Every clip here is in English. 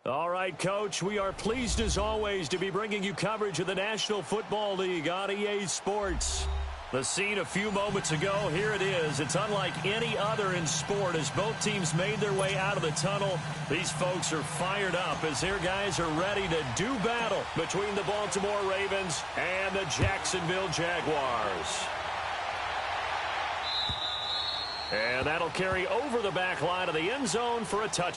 All right, Coach, we are pleased as always to be bringing you coverage of the National Football League on EA Sports. The scene a few moments ago, here it is. It's unlike any other in sport as both teams made their way out of the tunnel. These folks are fired up as their guys are ready to do battle between the Baltimore Ravens and the Jacksonville Jaguars. And that'll carry over the back line of the end zone for a touchdown.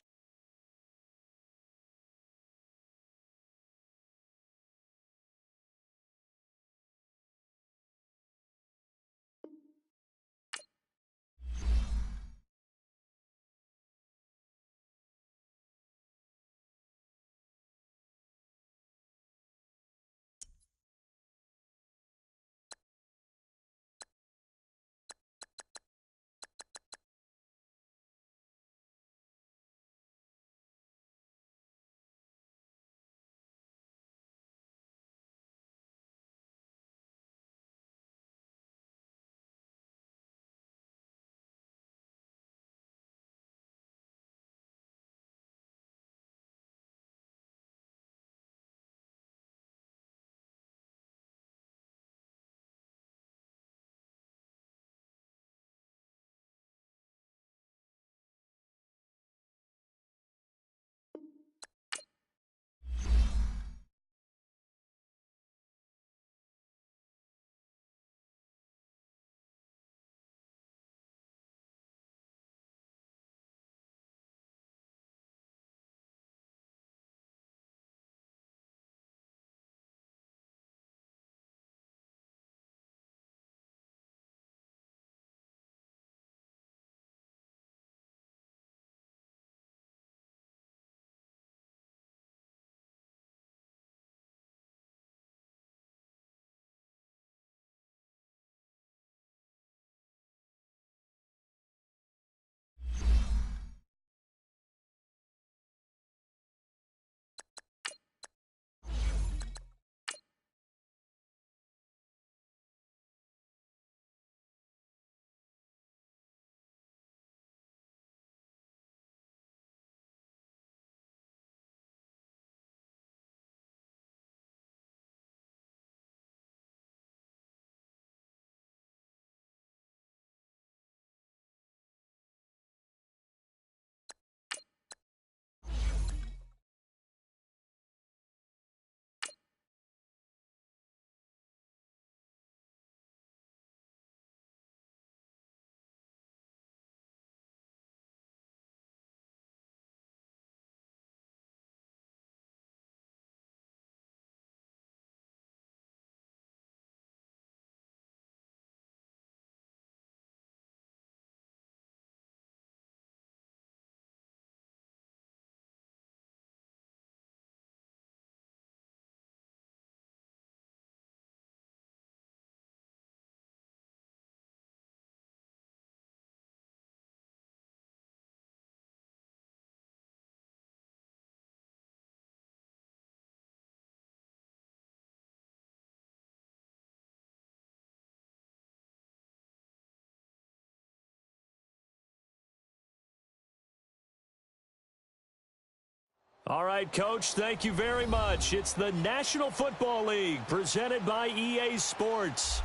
All right, Coach, thank you very much. It's the National Football League presented by EA Sports.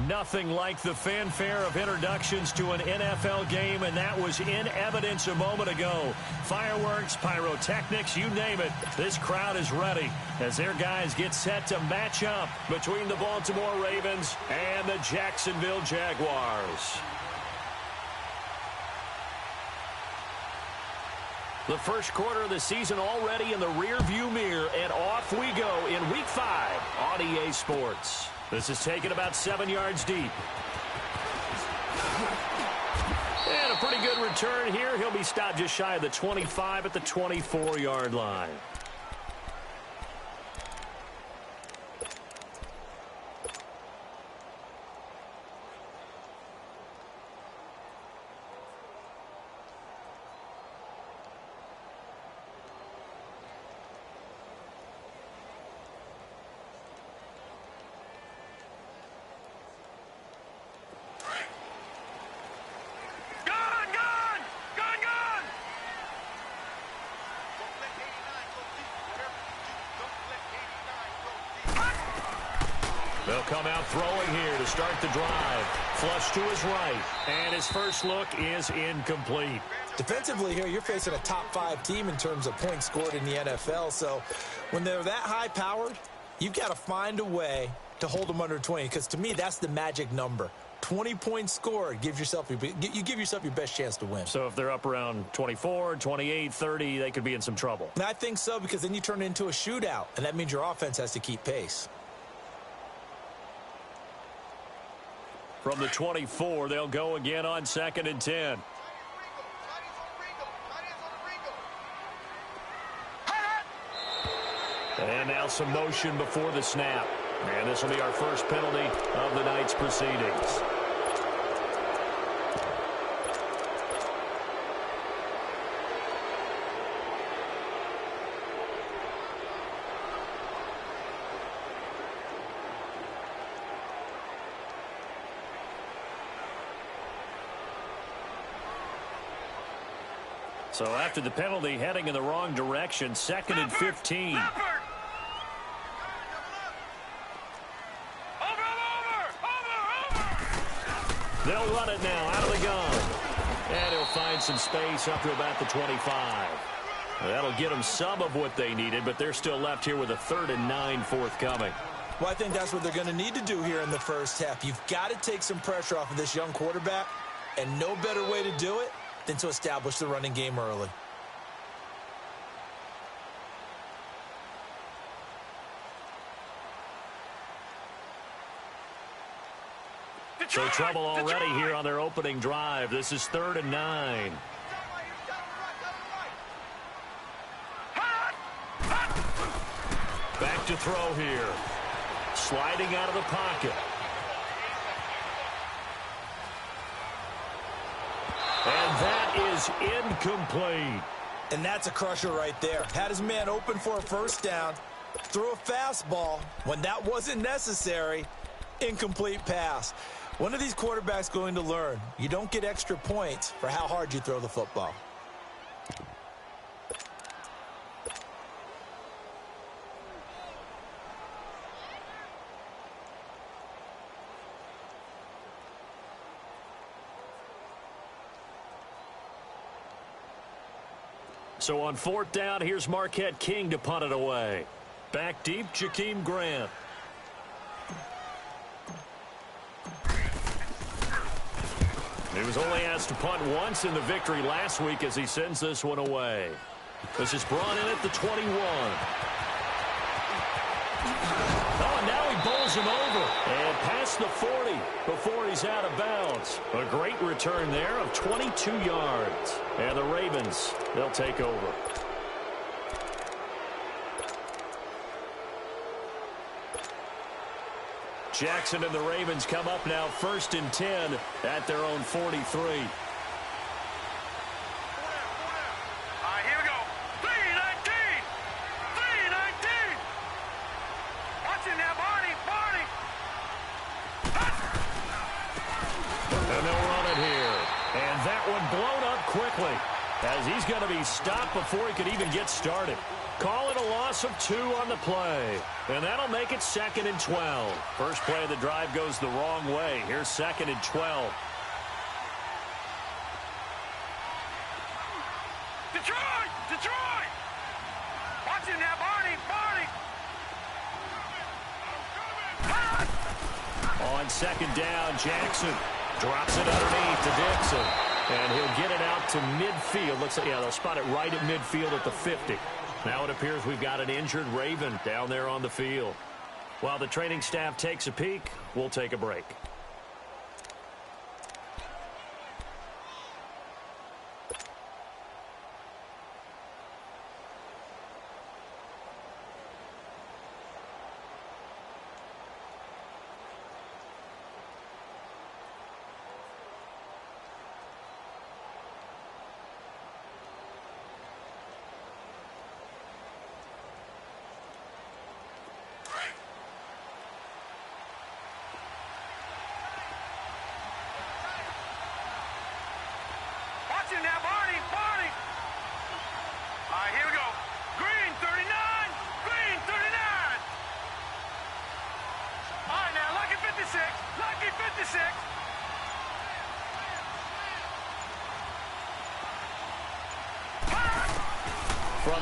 Nothing like the fanfare of introductions to an NFL game, and that was in evidence a moment ago. Fireworks, pyrotechnics, you name it. This crowd is ready as their guys get set to match up between the Baltimore Ravens and the Jacksonville Jaguars. The first quarter of the season already in the rearview mirror, and off we go in Week 5 on EA Sports. This is taken about 7 yards deep. And a pretty good return here. He'll be stopped just shy of the 25 at the 24-yard line. They'll come out throwing here to start the drive. Flush to his right, and his first look is incomplete. Defensively here, you're facing a top-5 team in terms of points scored in the NFL, so when they're that high-powered, you've got to find a way to hold them under 20, because to me, that's the magic number. 20 points scored, you give yourself your best chance to win. So if they're up around 24, 28, 30, they could be in some trouble. And I think so, because then you turn it into a shootout, and that means your offense has to keep pace. From the 24, they'll go again on 2nd and 10. And now some motion before the snap. And this will be our first penalty of the night's proceedings. So after the penalty, heading in the wrong direction, 2nd and 15. They'll run it now out of the gun. And he'll find some space up to about the 25. That'll get them some of what they needed, but they're still left here with a 3rd and 9 forthcoming. Well, I think that's what they're going to need to do here in the first half. You've got to take some pressure off of this young quarterback, and no better way to do it than to establish the running game early. So trouble already here on their opening drive. This is 3rd and 9. Back to throw here. Sliding out of the pocket. And that is incomplete. And that's a crusher right there. Had his man open for a first down. Threw a fastball when that wasn't necessary. Incomplete pass. One of these quarterbacks going to learn, you don't get extra points for how hard you throw the football. So on 4th down, here's Marquette King to punt it away. Back deep, Jakeem Grant. He was only asked to punt once in the victory last week as he sends this one away. This is brought in at the 21. Oh, and now he bowls him over. And past the 40 before he's out of bounds. A great return there of 22 yards. And the Ravens, they'll take over. Jackson and the Ravens come up now 1st and 10 at their own 43. All right, here we go. 319. 319. Watching now, Barney. And they'll run it here. And that one blown up quickly as he's going to be stopped before he could even get started. Call it a loss of 2 on the play. And that'll make it 2nd and 12. First play of the drive goes the wrong way. Here's 2nd and 12. Detroit! Watching now, Barney. On 2nd down, Jackson drops it underneath to Dixon. And he'll get it out to midfield. Looks like, yeah, they'll spot it right at midfield at the 50. Now it appears we've got an injured Raven down there on the field. While the training staff takes a peek, we'll take a break.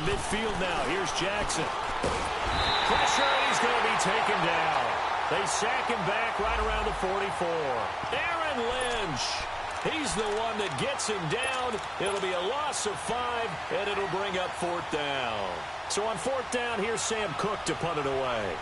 midfield now. Here's Jackson. Pressure, and he's going to be taken down. They sack him back right around the 44. Aaron Lynch. He's the one that gets him down. It'll be a loss of 5, and it'll bring up 4th down. So on 4th down, here's Sam Cook to punt it away.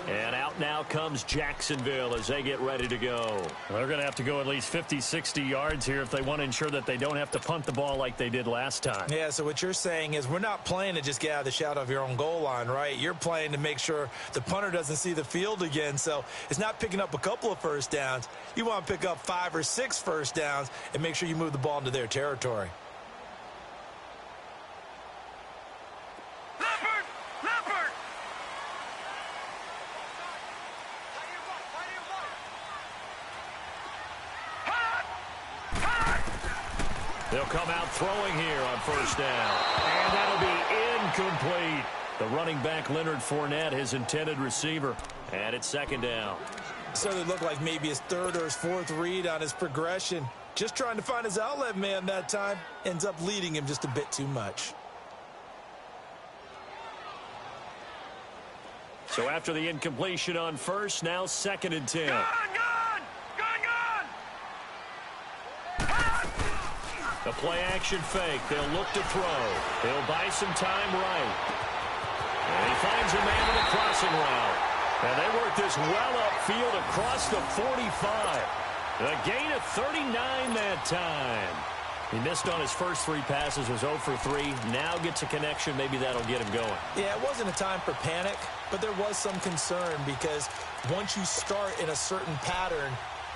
And out now comes Jacksonville as they get ready to go. They're going to have to go at least 50, 60 yards here if they want to ensure that they don't have to punt the ball like they did last time. Yeah, so what you're saying is we're not playing to just get out of the shadow of your own goal line, right? You're playing to make sure the punter doesn't see the field again. So it's not picking up a couple of first downs. You want to pick up 5 or 6 first downs and make sure you move the ball into their territory. They'll come out throwing here on 1st down. And that'll be incomplete. The running back, Leonard Fournette, his intended receiver. And it's 2nd down. Certainly looked like maybe his 3rd or his 4th read on his progression. Just trying to find his outlet man that time. Ends up leading him just a bit too much. So after the incompletion on 1st, now 2nd and 10. The play-action fake. They'll look to throw. They'll buy some time right. And he finds a man with a crossing route. And they work this well upfield across the 45. A gain of 39 that time. He missed on his first 3 passes, was 0 for 3. Now gets a connection. Maybe that'll get him going. Yeah, it wasn't a time for panic, but there was some concern because once you start in a certain pattern,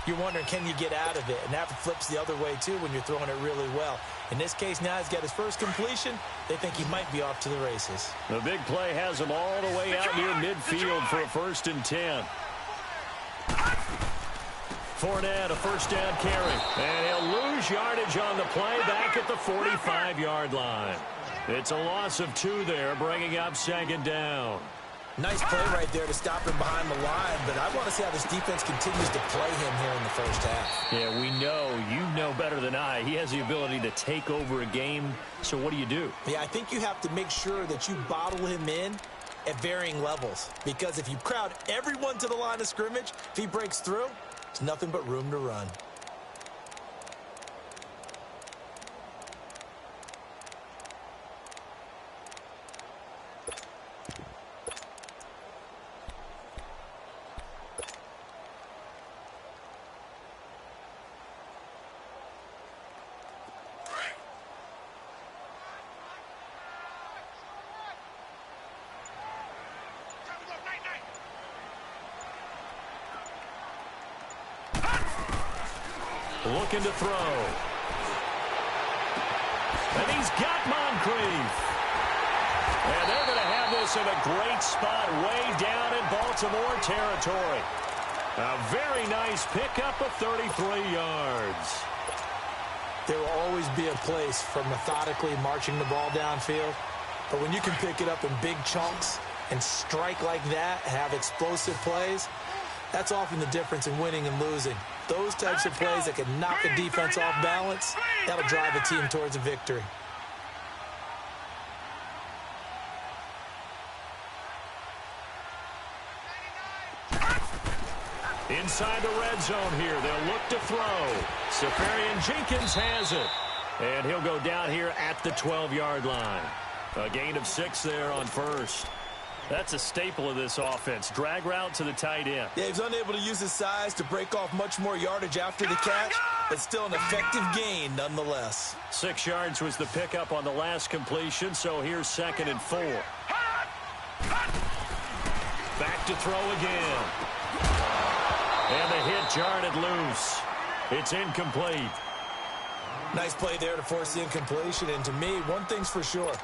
you're wondering, can you get out of it? And that flips the other way, too, when you're throwing it really well. In this case, now he's got his first completion. They think he might be off to the races. The big play has him all the way out near midfield for a 1st and 10. Fournette, a 1st down carry. And he'll lose yardage on the play back at the 45-yard line. It's a loss of 2 there, bringing up 2nd down. Nice play right there to stop him behind the line, but I want to see how this defense continues to play him here in the 1st half. Yeah, we know. You know better than I. He has the ability to take over a game, so what do you do? Yeah, I think you have to make sure that you bottle him in at varying levels, because if you crowd everyone to the line of scrimmage, if he breaks through, there's nothing but room to run. Looking to throw. And he's got Moncrief. And they're going to have this in a great spot way down in Baltimore territory. A very nice pickup of 33 yards. There will always be a place for methodically marching the ball downfield. But when you can pick it up in big chunks and strike like that, have explosive plays, that's often the difference in winning and losing. Those types of plays that can knock the defense off balance, that'll drive a team towards a victory. Inside the red zone here, they'll look to throw. Safarian-Jenkins has it. And he'll go down here at the 12-yard line. A gain of 6 there on 1st. That's a staple of this offense. Drag route to the tight end. Yeah, he's unable to use his size to break off much more yardage after the catch, but still an effective gain nonetheless. 6 yards was the pickup on the last completion, so here's 2nd and 4. Back to throw again. And the hit jarred it loose. It's incomplete. Nice play there to force the incompletion, and to me, one thing's for sure.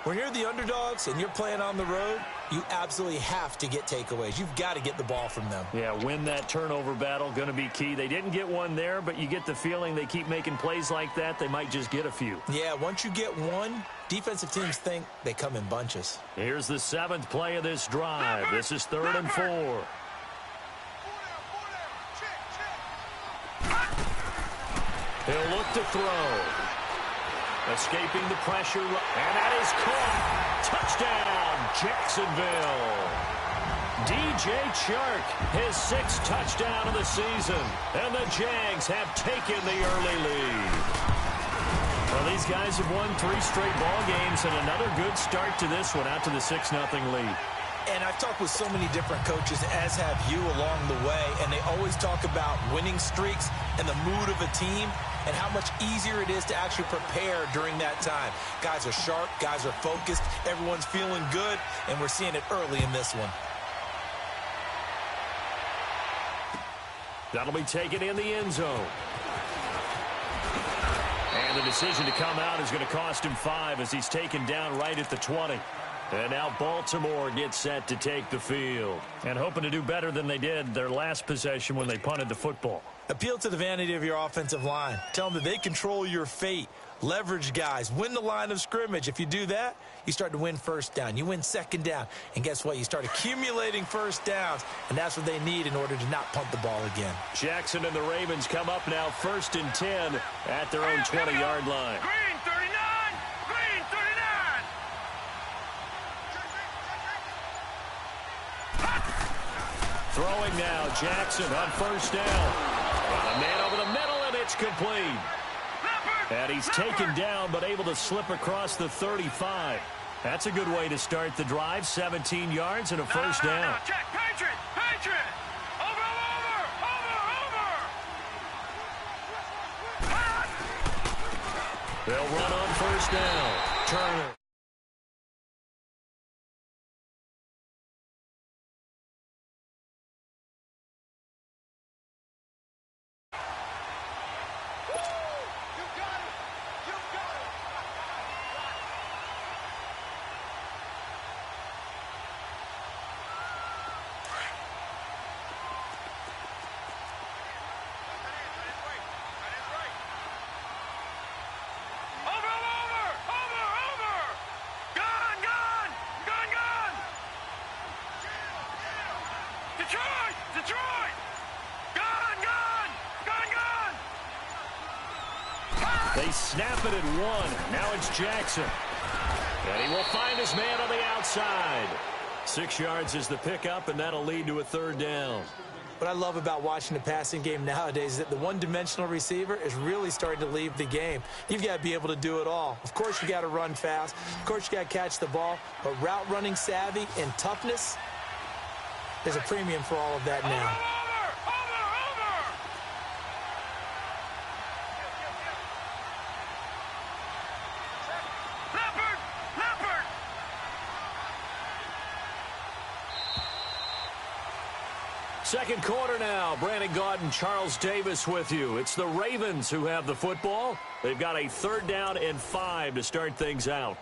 When you're the underdogs and you're playing on the road, you absolutely have to get takeaways. You've got to get the ball from them. Yeah, win that turnover battle, going to be key. They didn't get one there, but you get the feeling they keep making plays like that, they might just get a few. Yeah, once you get one, Defensive teams think they come in bunches. Here's the 7th play of this drive. This is 3rd and 4. He'll look to throw. Escaping the pressure, and that is caught. Touchdown, Jacksonville. DJ Chark, his 6th touchdown of the season, and the Jags have taken the early lead. Well, these guys have won 3 straight ball games, and another good start to this one, out to the 6-0 lead. And I've talked with so many different coaches, as have you along the way, and they always talk about winning streaks and the mood of a team and how much easier it is to actually prepare during that time. Guys are sharp, guys are focused, everyone's feeling good, and we're seeing it early in this one. That'll be taken in the end zone. And the decision to come out is going to cost him 5 as he's taken down right at the 20. And now Baltimore gets set to take the field. And hoping to do better than they did their last possession when they punted the football. Appeal to the vanity of your offensive line. Tell them that they control your fate. Leverage guys. Win the line of scrimmage. If you do that, you start to win first down. You win second down. And guess what? You start accumulating first downs. And that's what they need in order to not punt the ball again. Jackson and the Ravens come up now 1st and 10 at their own 20-yard line. Green 39. Green 39. Throwing now, Jackson on 1st down. A man over the middle, and it's complete. And he's taken down, but able to slip across the 35. That's a good way to start the drive. 17 yards and a first down. No, check. Patriot. Patriot. Over. They'll run on 1st down. Turner. Detroit! Gone! They snap it at 1. Now it's Jackson. And he will find his man on the outside. 6 yards is the pickup, and that'll lead to a 3rd down. What I love about watching the passing game nowadays is that the one-dimensional receiver is really starting to leave the game. You've got to be able to do it all. Of course, you got to run fast. Of course, you got to catch the ball. But route running savvy and toughness, there's a premium for all of that now. Second quarter now. Brandon Gaudin and Charles Davis with you. It's the Ravens who have the football. They've got a 3rd down and 5 to start things out.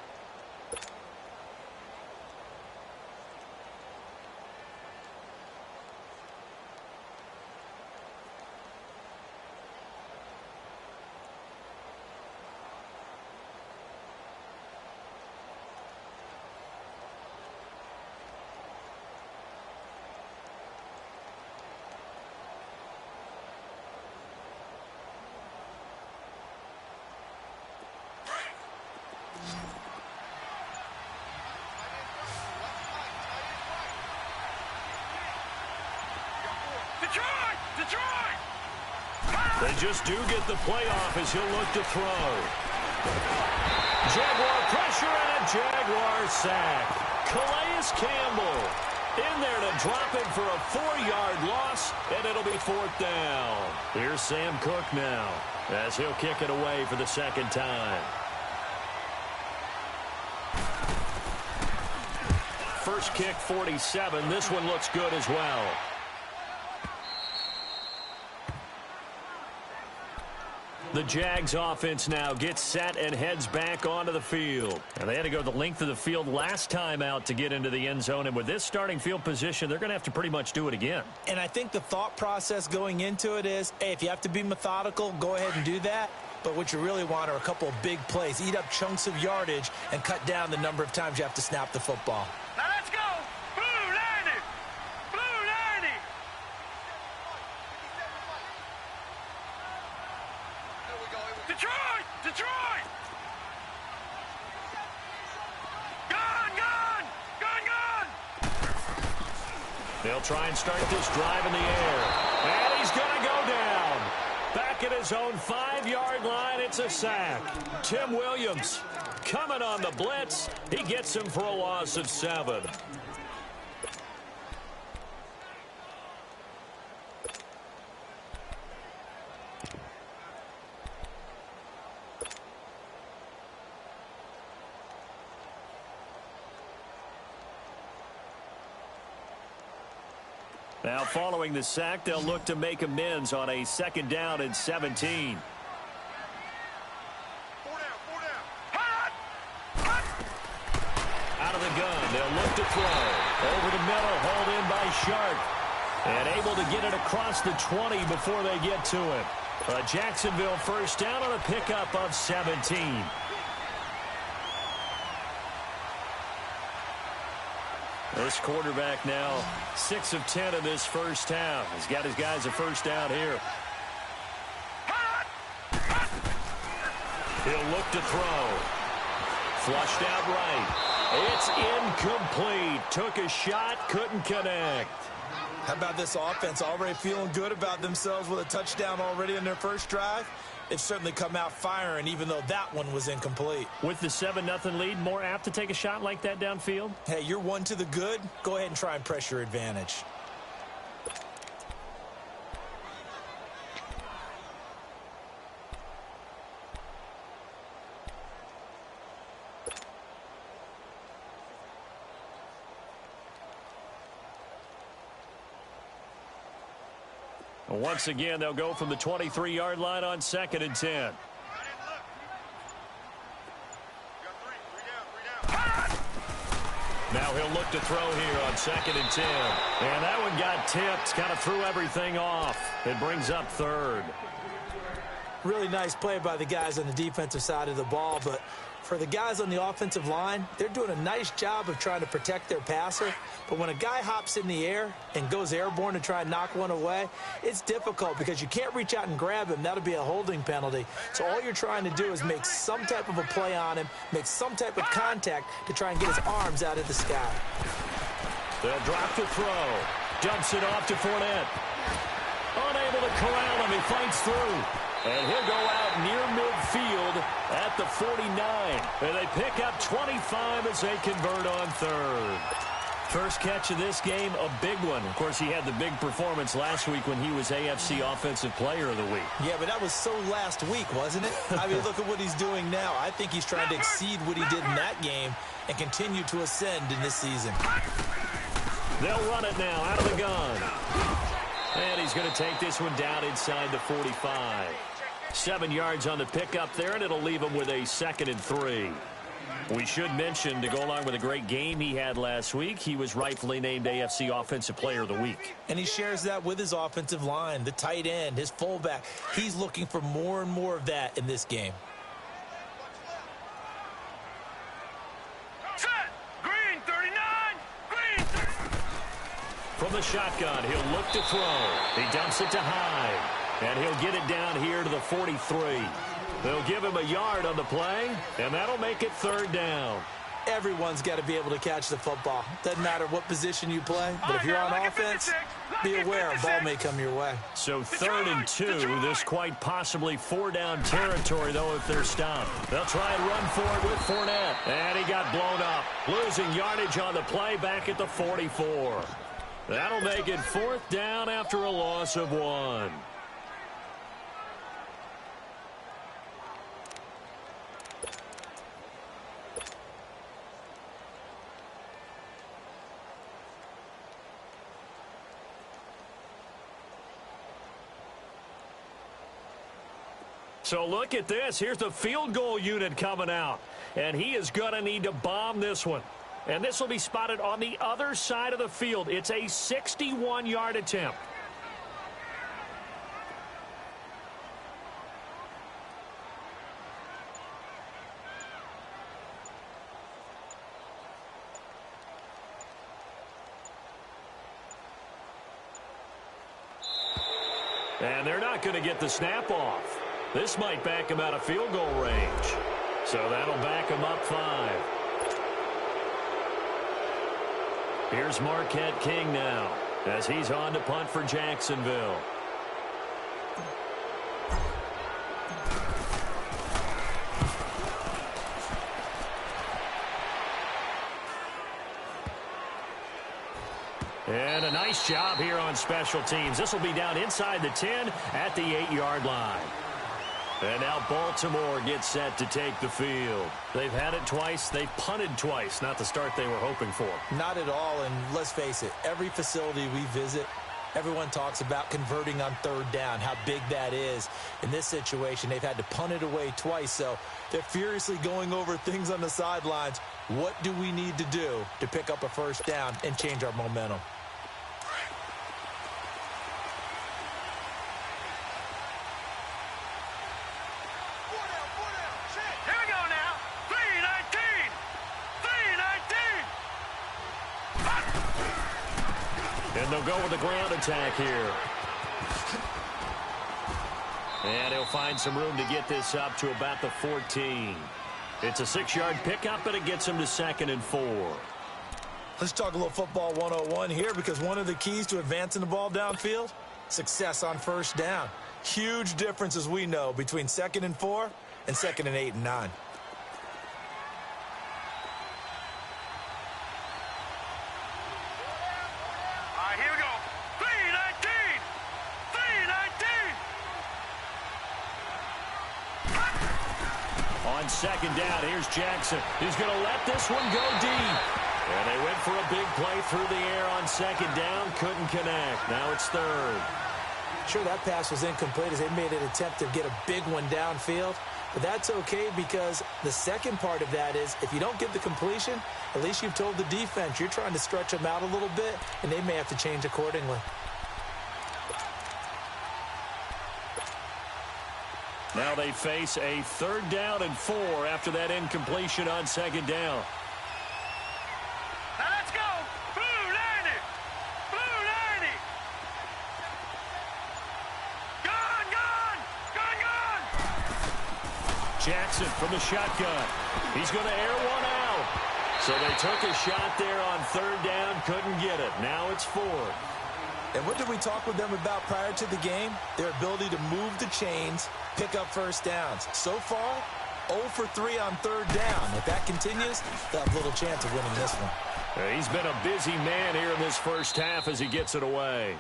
Detroit! They just do get the playoff as he'll look to throw. Jaguar pressure and a Jaguar sack. Calais Campbell in there to drop him for a 4-yard loss, and it'll be 4th down. Here's Sam Cook now as he'll kick it away for the 2nd time. First kick, 47. This one looks good as well. The Jags offense now gets set and heads back onto the field. And they had to go the length of the field last time out to get into the end zone. And with this starting field position, they're going to have to pretty much do it again. And I think the thought process going into it is, hey, if you have to be methodical, go ahead and do that. But what you really want are a couple of big plays. Eat up chunks of yardage and cut down the number of times you have to snap the football. Now let's go. Blue 90. Blue 90. Detroit. Detroit. Gun, gun. Gun, gun. They'll try and start this drive in the air. And he's going to go down. Back at his own 5-yard line, it's a sack. Tim Williams coming on the blitz. He gets him for a loss of 7. Now, following the sack, they'll look to make amends on a 2nd down and 17. Out of the gun, they'll look to throw. Over the middle, hauled in by Sharp. And able to get it across the 20 before they get to it. A Jacksonville first down on a pickup of 17. This quarterback now 6 of 10 in this first half. He's got his guys a first down here. He'll look to throw. Flushed out right. It's incomplete. Took a shot, couldn't connect. How about this offense already feeling good about themselves with a touchdown already in their first drive? They've certainly come out firing, even though that one was incomplete. With the 7-0 lead, more apt to take a shot like that downfield? Hey, you're one to the good. Go ahead and try and press your advantage. Once again, they'll go from the 23-yard line on 2nd and 10. Now he'll look to throw here on 2nd and 10. And that one got tipped, kind of threw everything off. It brings up 3rd. Really nice play by the guys on the defensive side of the ball, but for the guys on the offensive line, they're doing a nice job of trying to protect their passer. But when a guy hops in the air and goes airborne to try and knock one away, it's difficult because you can't reach out and grab him. That'll be a holding penalty. So all you're trying to do is make some type of a play on him, make some type of contact to try and get his arms out of the sky. They'll drop to throw. Dumps it off to Fournette. Unable to corral him. He fights through. And he'll go out near midfield at the 49. And they pick up 25 as they convert on 3rd. First catch of this game, a big one. Of course, he had the big performance last week when he was AFC Offensive Player of the Week. Yeah, but that was so last week, wasn't it? I mean, look at what he's doing now. I think he's trying to exceed what he did in that game and continue to ascend in this season. They'll run it now out of the gun. And he's going to take this one down inside the 45. 7 yards on the pickup there, and it'll leave him with a 2nd and 3. We should mention, to go along with a great game he had last week, he was rightfully named AFC Offensive Player of the Week. And he shares that with his offensive line, the tight end, his fullback. He's looking for more and more of that in this game. Set. Green 39. Green. From the shotgun, he'll look to throw. He dumps it to Hyde. And he'll get it down here to the 43. They'll give him a yard on the play, and that'll make it 3rd down. Everyone's got to be able to catch the football. Doesn't matter what position you play, but if you're on offense, be aware a ball may come your way. So 3rd and 2, this quite possibly 4-down territory, though, if they're stopped. They'll try and run for it with Fournette. And he got blown up, losing yardage on the play back at the 44. That'll make it 4th down after a loss of 1. So look at this. Here's the field goal unit coming out. And he is going to need to bomb this one. And this will be spotted on the other side of the field. It's a 61-yard attempt. And they're not going to get the snap off. This might back him out of field goal range. So that'll back him up 5. Here's Marquette King now as he's on to punt for Jacksonville. And a nice job here on special teams. This will be down inside the 10 at the 8-yard line. And now Baltimore gets set to take the field. They've had it twice. They've punted twice. Not the start they were hoping for. Not at all, and let's face it, every facility we visit, everyone talks about converting on third down, how big that is. In this situation, they've had to punt it away twice, so they're furiously going over things on the sidelines. What do we need to do to pick up a first down and change our momentum? Here we go now. 319. 319. And they'll go with the ground attack here. And he'll find some room to get this up to about the 14. It's a 6-yard pickup, and it gets him to 2nd and 4. Let's talk a little football 101 here, because one of the keys to advancing the ball downfield, success on first down. Huge difference, as we know, between 2nd and 4 and 2nd and 8 and 9. All right, here we go. 319. 319. On 2nd down, here's Jackson. He's going to let this one go deep. And they went for a big play through the air on 2nd down. Couldn't connect. Now it's 3rd. Sure, that pass was incomplete as they made an attempt to get a big one downfield. But that's okay, because the second part of that is if you don't get the completion, at least you've told the defense you're trying to stretch them out a little bit, and they may have to change accordingly. Now they face a 3rd down and 4 after that incompletion on 2nd down. Now let's go. Blue 90. Blue 90. Gone, gone. Gone, gone. Jackson from the shotgun. He's going to air one out. So they took a shot there on 3rd down, couldn't get it. Now it's 4th. And what did we talk with them about prior to the game? Their ability to move the chains, pick up first downs. So far, 0 for 3 on 3rd down. If that continues, they'll have little chance of winning this one. He's been a busy man here in this first half as he gets it away.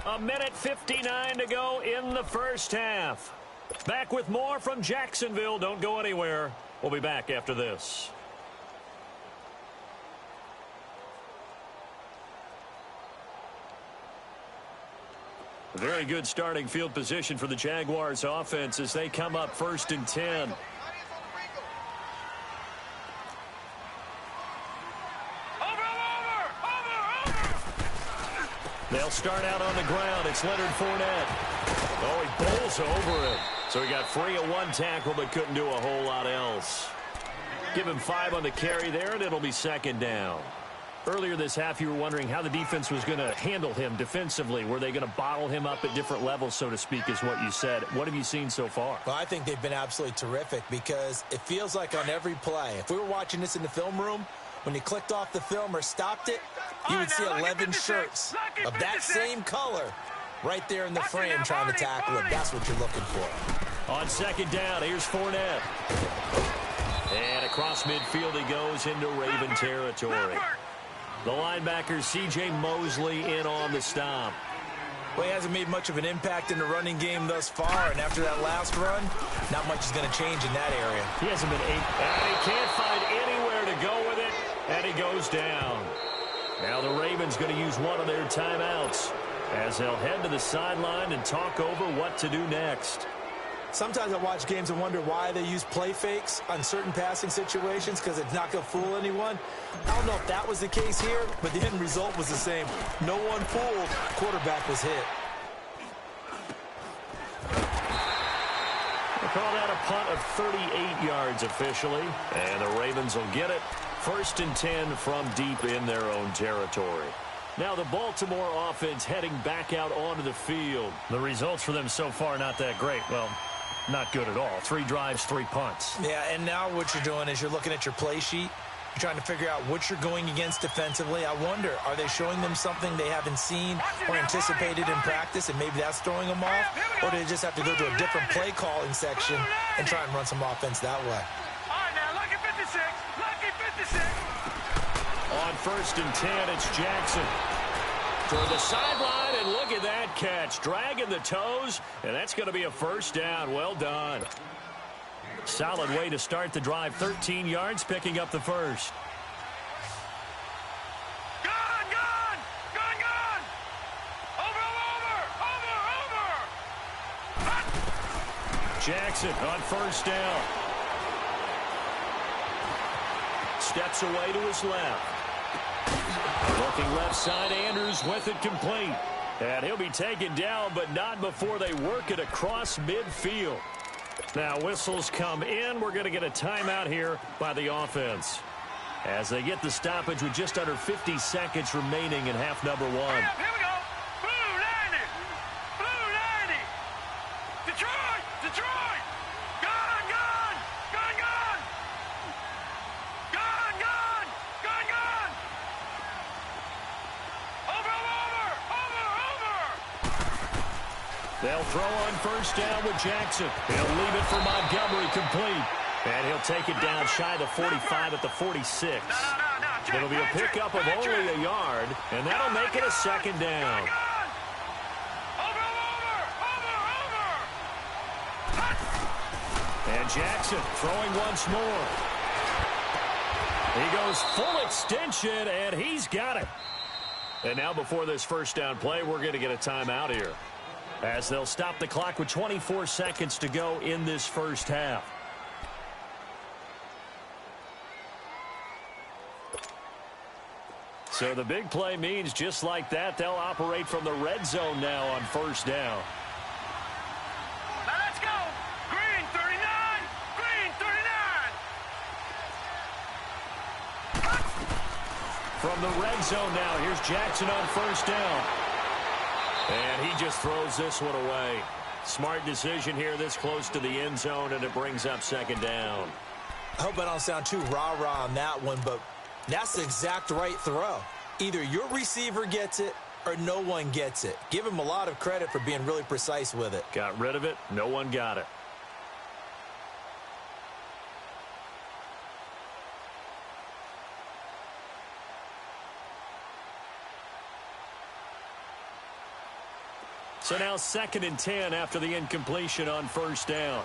1:59 to go in the first half. Back with more from Jacksonville. Don't go anywhere. We'll be back after this. Very good starting field position for the Jaguars offense as they come up 1st and 10. They'll start out on the ground. It's Leonard Fournette. Oh, he bowls over it. So he got free of one tackle but couldn't do a whole lot else. Give him 5 on the carry there, and it'll be 2nd down. Earlier this half, you were wondering how the defense was going to handle him defensively. Were they going to bottle him up at different levels, so to speak, is what you said. What have you seen so far? Well, I think they've been absolutely terrific because it feels like on every play, if we were watching this in the film room, when you clicked off the film or stopped it, you would see 11 shirts of that same color right there in the frame trying to tackle him. That's what you're looking for. On 2nd down, here's Fournette. And across midfield he goes into Raven territory. The linebacker, C.J. Mosley, in on the stop. Well, he hasn't made much of an impact in the running game thus far, and after that last run, not much is going to change in that area. He hasn't been and he can't find anywhere to go with it, and he goes down. Now the Ravens going to use one of their timeouts as they'll head to the sideline and talk over what to do next. Sometimes I watch games and wonder why they use play fakes on certain passing situations, because it's not going to fool anyone. I don't know if that was the case here, but the end result was the same. No one fooled. Quarterback was hit. We'll call that a punt of 38 yards officially, and the Ravens will get it. 1st and 10 from deep in their own territory. Now the Baltimore offense heading back out onto the field. The results for them so far not that great. Well, not good at all. 3 drives, 3 punts. Yeah, and now what you're doing is you're looking at your play sheet. You're trying to figure out what you're going against defensively. I wonder, are they showing them something they haven't seen or anticipated in practice, and maybe that's throwing them off? Or do they just have to go to a different play calling section and try and run some offense that way? All right, now, lucky 56. Lucky 56. On 1st and 10, it's Jackson. Toward the sideline, and look at that catch. Dragging the toes, and that's going to be a first down. Well done. Solid way to start the drive. 13 yards, picking up the first. Gone, gone. Gone, gone. Over, over, over, over. Jackson on 1st down. Steps away to his left. Looking left side, Andrews with it complete. And he'll be taken down, but not before they work it across midfield. Now whistles come in. We're going to get a timeout here by the offense, as they get the stoppage with just under 50 seconds remaining in half number 1. Here we go. Blue 90. Blue 90. Detroit. Detroit. Gone, gone. Gone, gone. Gone, gone. Gone, gone. Over, over, over, over. They'll throw on 1st down with Jackson. He'll leave it for Montgomery complete. And he'll take it down shy of the 45 at the 46. No. It'll be a pickup of only a yard, and that'll make it a 2nd down. Over, over, over. And Jackson throwing once more. He goes full extension, and he's got it. And now before this first down play, we're going to get a timeout here, as they'll stop the clock with 24 seconds to go in this first half. So the big play means just like that, they'll operate from the red zone now on 1st down. Now let's go. Green 39. Green 39. From the red zone now, here's Jackson on 1st down. And he just throws this one away. Smart decision here this close to the end zone, and it brings up 2nd down. I hope I don't sound too rah-rah on that one, but that's the exact right throw. Either your receiver gets it or no one gets it. Give him a lot of credit for being really precise with it. Got rid of it. No one got it. So now 2nd and 10 after the incompletion on 1st down.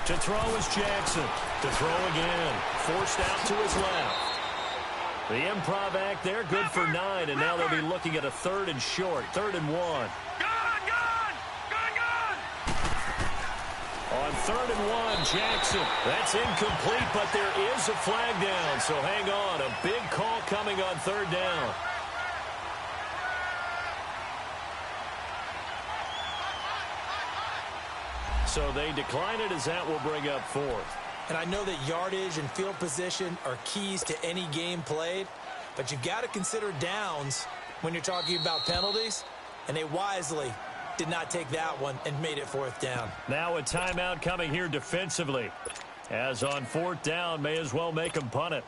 To throw is Jackson. To throw again. Forced out to his left. The improv act there, good for 9, and now they'll be looking at a 3rd and short. 3rd and 1. Gone. On 3rd and 1, Jackson. That's incomplete, but there is a flag down, so hang on. A big call coming on 3rd down. So they decline it, as that will bring up 4th. And I know that yardage and field position are keys to any game played, but you've got to consider downs when you're talking about penalties, and they wisely did not take that one and made it 4th down. Now a timeout coming here defensively, as on 4th down, may as well make them punt it.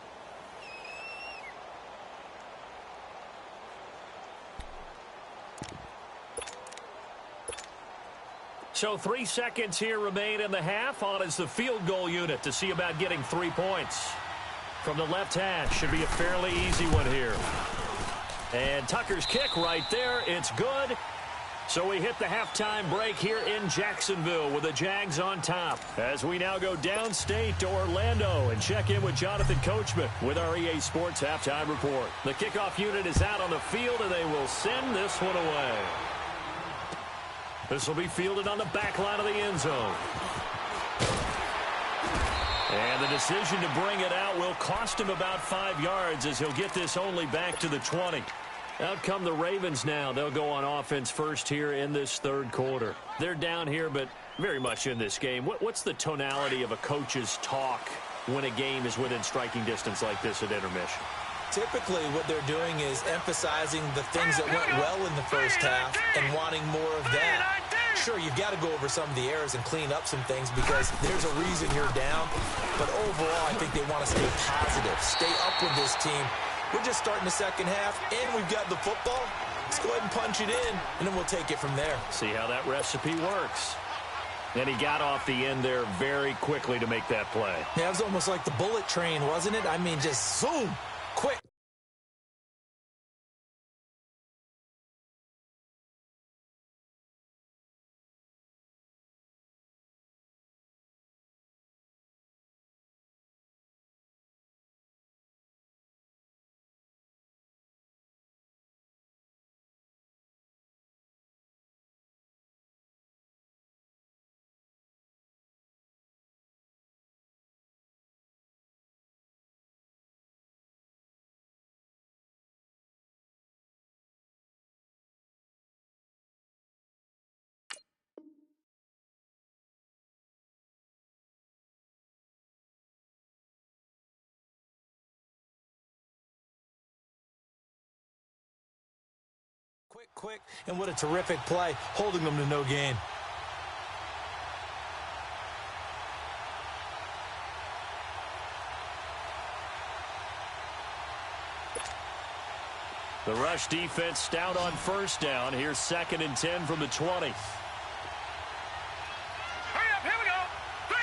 So 3 seconds here remain in the half. On is the field goal unit to see about getting 3 points. From the left hash, should be a fairly easy one here. And Tucker's kick right there. It's good. So we hit the halftime break here in Jacksonville with the Jags on top, as we now go downstate to Orlando and check in with Jonathan Coachman with our EA Sports Halftime Report. The kickoff unit is out on the field, and they will send this one away. This will be fielded on the back line of the end zone. And the decision to bring it out will cost him about 5 yards, as he'll get this only back to the 20. Out come the Ravens now. They'll go on offense first here in this 3rd quarter. They're down here, but Very much in this game. What's the tonality of a coach's talk when a game is within striking distance like this at intermission? Typically, what they're doing is emphasizing the things that went well in the first half and wanting more of that. Sure, you've got to go over some of the errors and clean up some things because there's a reason you're down. But overall, I think they want to stay positive, stay up with this team. We're just starting the second half, and we've got the football. Let's go ahead and punch it in, and then we'll take it from there. See how that recipe works. And he got off the end there very quickly to make that play. Yeah, it was almost like the bullet train, wasn't it? I mean, just zoom, quick. Quick, and what a terrific play, holding them to no gain. The rush defense stout on first down. Here's 2nd and 10 from the 20. Hurry up, here we go. 3-19.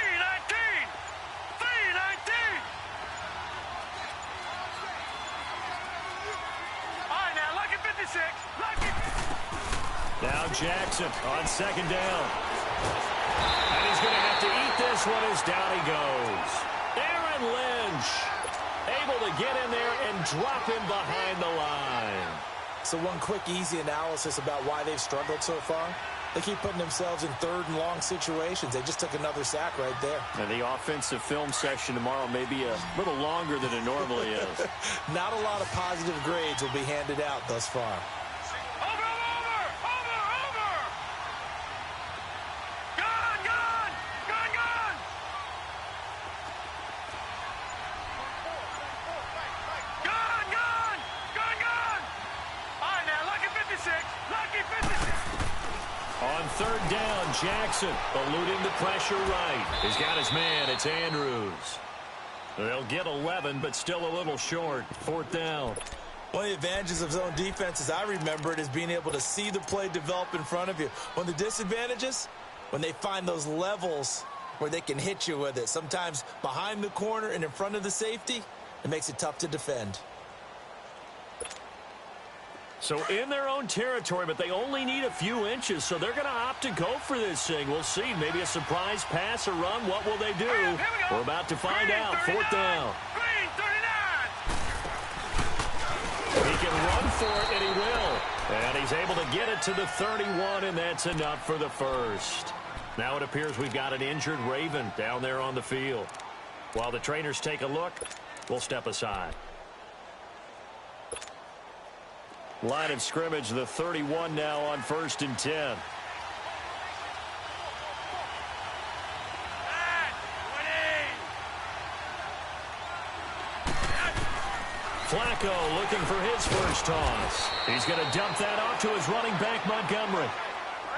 3-19. All right, now, lucky 56. Lucky. Now Jackson on 2nd down. And he's going to have to eat this one as down he goes. Aaron Lynch able to get in there and drop him behind the line. So one quick, easy analysis about why they've struggled so far. They keep putting themselves in 3rd and long situations. They just took another sack right there. And the offensive film session tomorrow may be a little longer than it normally is. Not a lot of positive grades will be handed out thus far. On 3rd down, Jackson eluding the pressure right. He's got his man. It's Andrews. They'll get 11, but still a little short. 4th down. One of the advantages of zone defense, as I remember it, is being able to see the play develop in front of you. One of the disadvantages, when they find those levels where they can hit you with it, sometimes behind the corner and in front of the safety, it makes it tough to defend. So in their own territory, but they only need a few inches, so they're going to opt to go for this thing. We'll see. Maybe a surprise pass or run. What will they do? We're about to find out. 4th down. He can run for it, and he will. And he's able to get it to the 31, and that's enough for the first. Now it appears we've got an injured Raven down there on the field. While the trainers take a look, we'll step aside. Line of scrimmage, the 31 now on 1st and 10. Flacco looking for his first toss. He's going to dump that off to his running back, Montgomery.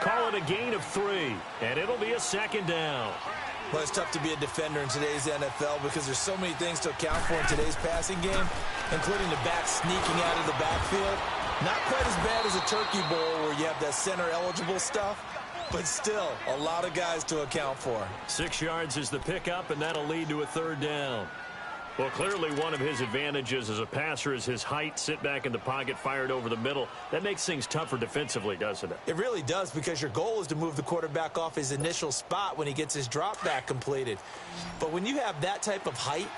Call it a gain of 3, and it'll be a 2nd down. Well, it's tough to be a defender in today's NFL because there's so many things to account for in today's passing game, including the back sneaking out of the backfield. Not quite as bad as a turkey bowl where you have that center-eligible stuff, but still a lot of guys to account for. 6 yards is the pickup, and that'll lead to a 3rd down. Well, clearly one of his advantages as a passer is his height, sit back in the pocket, fired over the middle. That makes things tougher defensively, doesn't it? It really does, because your goal is to move the quarterback off his initial spot when he gets his drop back completed. But when you have that type of height,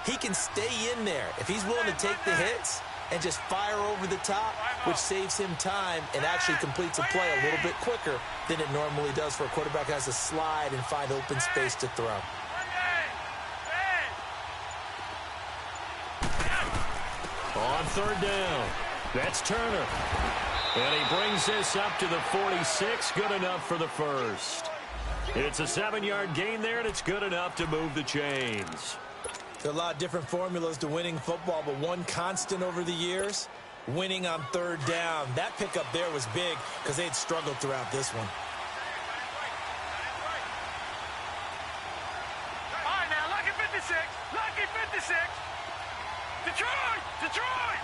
he can stay in there. If he's willing to take the hits and just fire over the top, which saves him time and actually completes a play a little bit quicker than it normally does for a quarterback who has to slide and find open space to throw. On 3rd down, that's Turner. And he brings this up to the 46, good enough for the first. It's a 7-yard gain there, and it's good enough to move the chains. There are a lot of different formulas to winning football, but one constant over the years, winning on third down. That pickup there was big because they'd struggled throughout this one. All right, now, lucky 56. Lucky 56. Detroit! Detroit!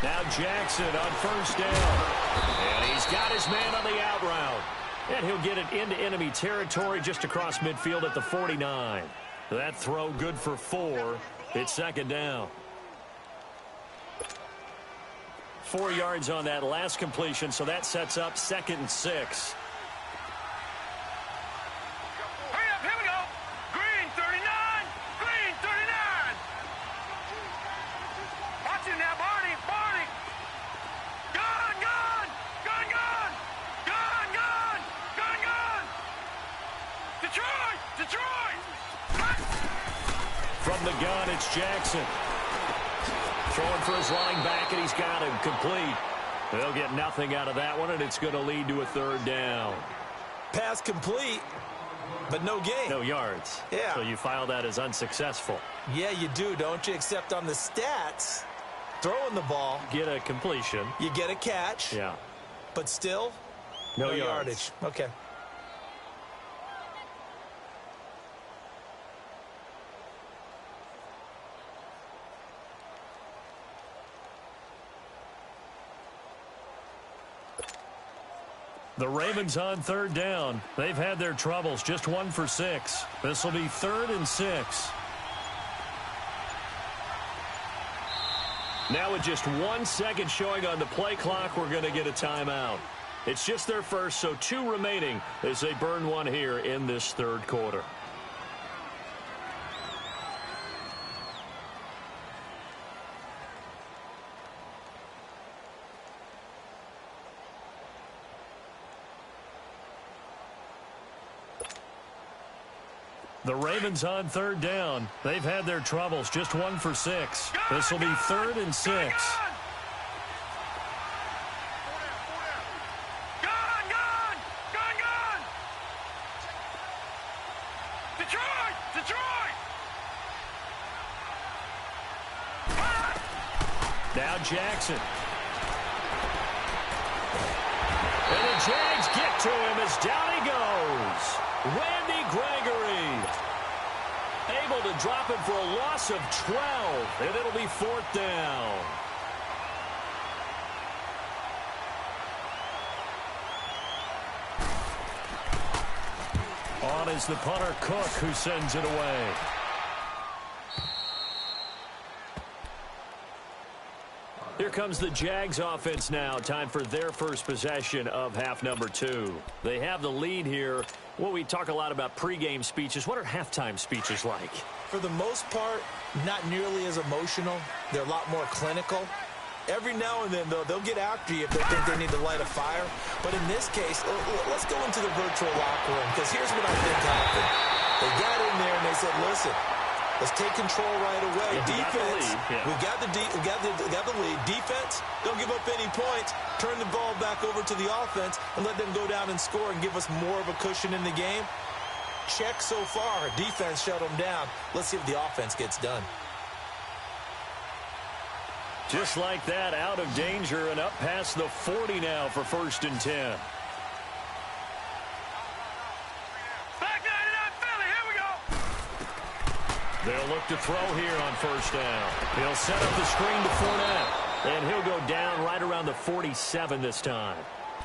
Now Jackson on first down. And he's got his man on the out route. And he'll get it into enemy territory just across midfield at the 49. That throw good for 4. It's second down. 4 yards on that last completion, so that sets up 2nd and 6. Hurry up, here we go. Green 39. Green 39. Watch it now, Barney. Barney. Gun, gun. Gun, gun. Gun, gun. Gun, gun. Detroit. Detroit. From the gun, it's Jackson. Throwing for his running back, and he's got him complete. They'll get nothing out of that one, and it's going to lead to a third down. Pass complete, but no gain. No yards. Yeah. So you file that as unsuccessful. Yeah, you do, don't you? Except on the stats, throwing the ball, Get a completion. you get a catch, Yeah. but still, No yardage. Okay. The Ravens on third down. They've had their troubles. Just 1 for 6. This will be 3rd and 6. Now with just 1 second showing on the play clock, we're going to get a timeout. It's just their first, so 2 remaining as they burn one here in this third quarter. The Ravens on third down. They've had their troubles. Just 1 for 6. This will be 3rd and 6. Gun, gun. Gun, gun. Detroit. Detroit. Now Jackson. And the Jags get to him as down he goes. Randy Gregory able to drop him for a loss of 12, and it'll be 4th down. On is the punter Cook, who sends it away. Here comes the Jags offense now. Time for their first possession of half number 2. They have the lead here. Well, we talk a lot about pregame speeches. What are halftime speeches like? For the most part, not nearly as emotional. They're a lot more clinical. Every now and then, though, they'll get after you if they think they need to light a fire. But in this case, let's go into the virtual locker room, because here's what I think happened. They got in there and they said, listen, let's take control right away. Defense, we got the lead. Defense, don't give up any points. Turn the ball back over to the offense and let them go down and score and give us more of a cushion in the game. Check so far. Defense shut them down. Let's see if the offense gets done. Just like that, out of danger and up past the 40 now for 1st and 10. Back 99 Philly. Here we go. They'll look to throw here on 1st down. He'll set up the screen to Fournette, and he'll go down right around the 47 this time.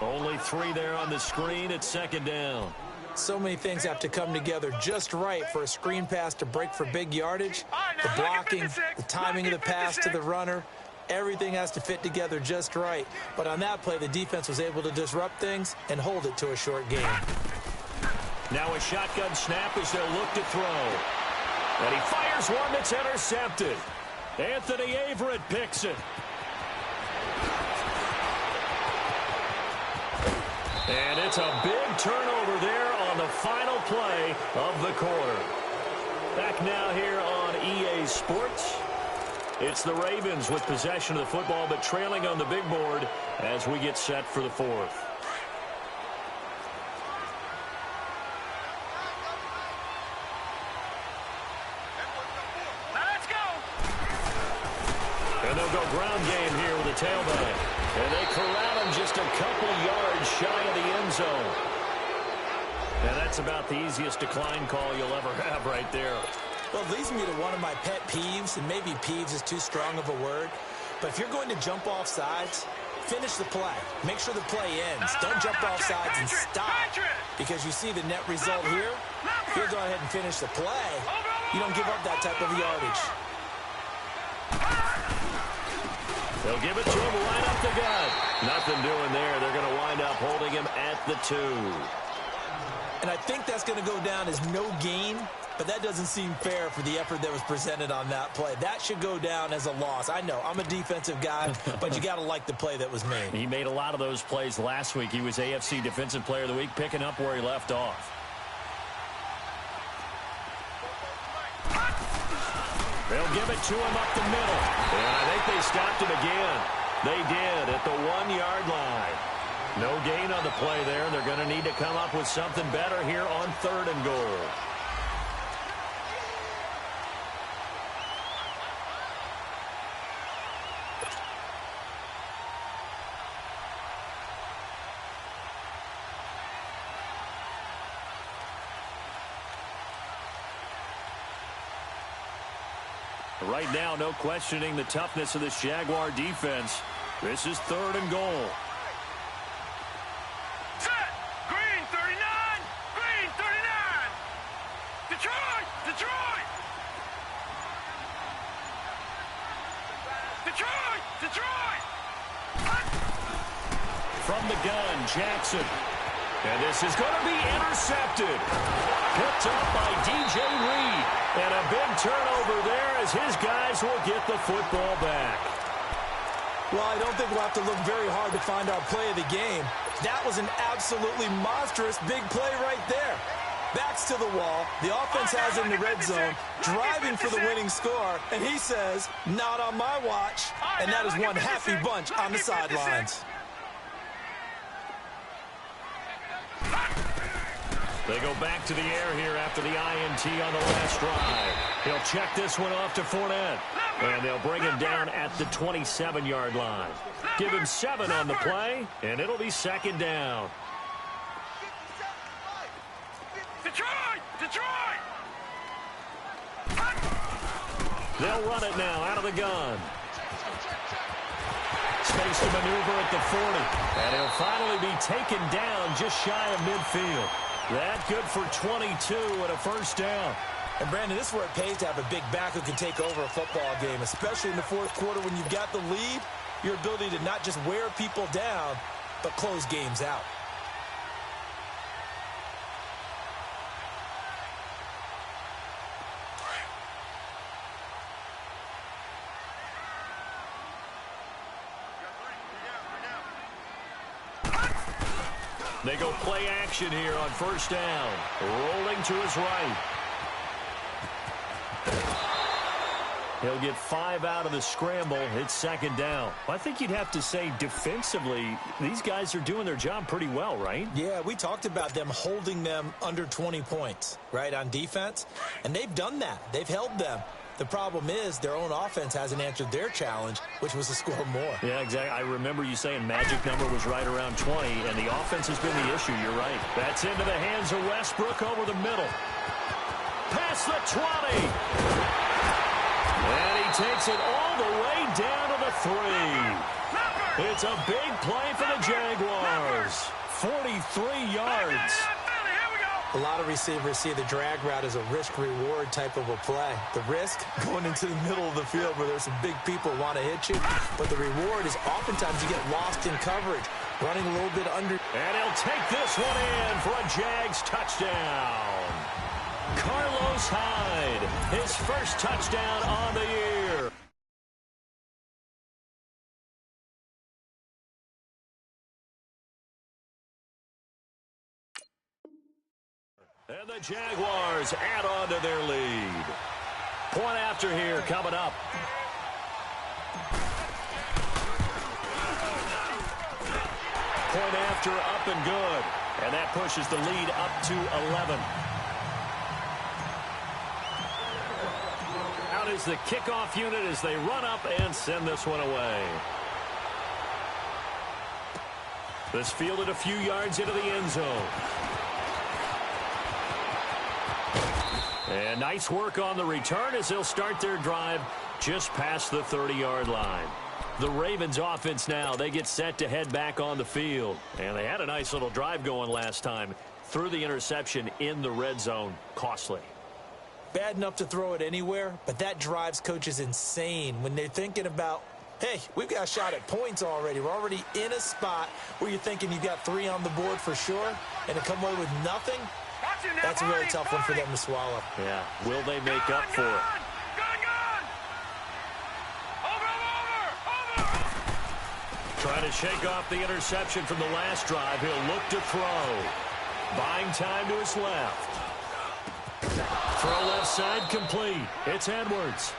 Only 3 there on the screen at 2nd down. So many things have to come together just right for a screen pass to break for big yardage. The blocking, the timing of the pass to the runner, everything has to fit together just right. But on that play, the defense was able to disrupt things and hold it to a short game. Now a shotgun snap as they'll look to throw. And he fires one that's intercepted. Anthony Averett picks it. And it's a big turnover there on the final play of the quarter. Back now here on EA Sports. It's the Ravens with possession of the football, but trailing on the big board as we get set for the 4th. they'll go ground game here with a tailback. And they corral him just a couple yards shy of the end zone. And that's about the easiest decline call you'll ever have right there. Well, it leads me to one of my pet peeves, and maybe peeves is too strong of a word. But if you're going to jump off sides, finish the play. Make sure the play ends. Don't jump off sides and stop. Because you see the net result here. If you go ahead and finish the play, you don't give up that type of yardage. They'll give it to him right up the gut. Nothing doing there. They're going to wind up holding him at the 2. And I think that's going to go down as no gain, but that doesn't seem fair for the effort that was presented on that play. That should go down as a loss. I know, I'm a defensive guy, but you got to like the play that was made. He made a lot of those plays last week. He was AFC Defensive Player of the Week, picking up where he left off. They'll give it to him up the middle. And I think they stopped him again. They did at the 1-yard line. No gain on the play there. They're going to need to come up with something better here on 3rd and goal. Right now, no questioning the toughness of this Jaguar defense. This is 3rd and goal. Set! Green 39! Green 39! Detroit! Detroit! Detroit! Detroit! From the gun, Jackson. And this is going to be intercepted. Picked up by DJ Reed. And a big turnover there as his guys will get the football back. Well, I don't think we'll have to look very hard to find our play of the game. That was an absolutely monstrous big play right there. Backs to the wall. The offense has him in the red zone, driving for the winning score. And he says, not on my watch. And that is one happy bunch on the sidelines. They go back to the air here after the INT on the last drive. He'll check this one off to Fournette. And they'll bring him down at the 27-yard line. Give him 7 on the play, and it'll be 2nd down. Detroit! Detroit! They'll run it now out of the gun. Space to maneuver at the 40. And he'll finally be taken down just shy of midfield. That good for 22 and a 1st down. And, Brandon, this is where it pays to have a big back who can take over a football game, especially in the 4th quarter when you've got the lead, your ability to not just wear people down, but close games out. They go play action here on 1st down. Rolling to his right. He'll get 5 out of the scramble. It's 2nd down. I think you'd have to say defensively, these guys are doing their job pretty well, right? Yeah, we talked about them holding them under 20 points, right, on defense. And they've done that. They've held them. The problem is their own offense hasn't answered their challenge, which was to score more. Yeah, exactly. I remember you saying magic number was right around 20, and the offense has been the issue. You're right. That's into the hands of Westbrook over the middle. Past the 20. And he takes it all the way down to the 3. It's a big play for the Jaguars. 43 yards. A lot of receivers see the drag route as a risk-reward type of a play. The risk, going into the middle of the field where there's some big people want to hit you. But the reward is oftentimes you get lost in coverage, running a little bit under. And he'll take this one in for a Jags touchdown. Carlos Hyde, his first touchdown on the year. And the Jaguars add on to their lead. Point after here coming up. Point after up and good. And that pushes the lead up to 11. Out is the kickoff unit as they run up and send this one away. This fielded a few yards into the end zone. And nice work on the return as they'll start their drive just past the 30-yard line. The Ravens offense now, they get set to head back on the field. And they had a nice little drive going last time. Threw the interception in the red zone. Costly. Bad enough to throw it anywhere, but that drives coaches insane when they're thinking about, hey, we've got a shot at points already. We're already in a spot where you're thinking you got 3 on the board for sure, and to come away with nothing, that's a really tough one for them to swallow. Yeah, will they make up for it? Trying to shake off the interception from the last drive. He'll look to throw. Buying time to his left. Throw left side complete. It's Edwards.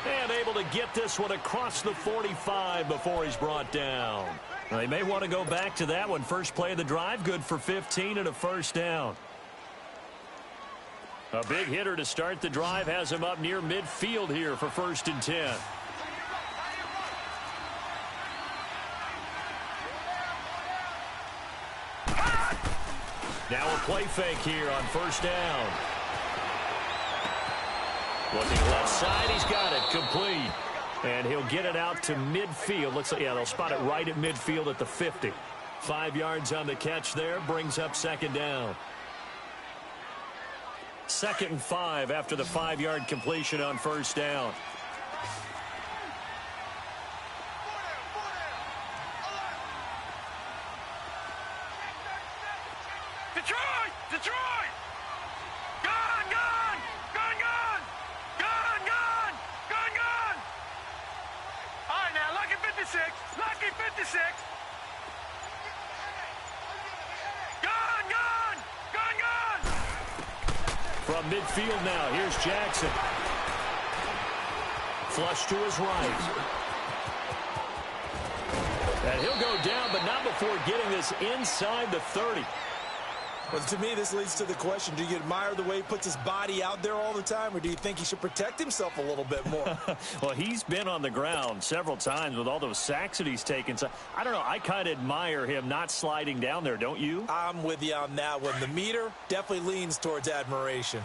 And able to get this one across the 45 before he's brought down. They may want to go back to that one. First play of the drive, good for 15 and a first down. A big hitter to start the drive has him up near midfield here for 1st and 10. Now a play fake here on 1st down. Looking left side, he's got it complete. And he'll get it out to midfield. Looks like, yeah, they'll spot it right at midfield at the 50. 5 yards on the catch there, brings up 2nd down. 2nd and 5 after the 5-yard completion on 1st down. Detroit! Detroit! Gone! Gone! Gone! Gone! Gone! Gone! Gone! Gone! All right, now, lucky 56. Lucky 56. Gone! Gone! Gone! Gone! From midfield now, here's Jackson. Flush to his right. And he'll go down, but not before getting this inside the 30. Well, to me, this leads to the question, do you admire the way he puts his body out there all the time, or do you think he should protect himself a little bit more? Well, he's been on the ground several times with all those sacks that he's taken. So, I don't know, I kind of admire him not sliding down there, don't you? I'm with you on that one. The meter definitely leans towards admiration.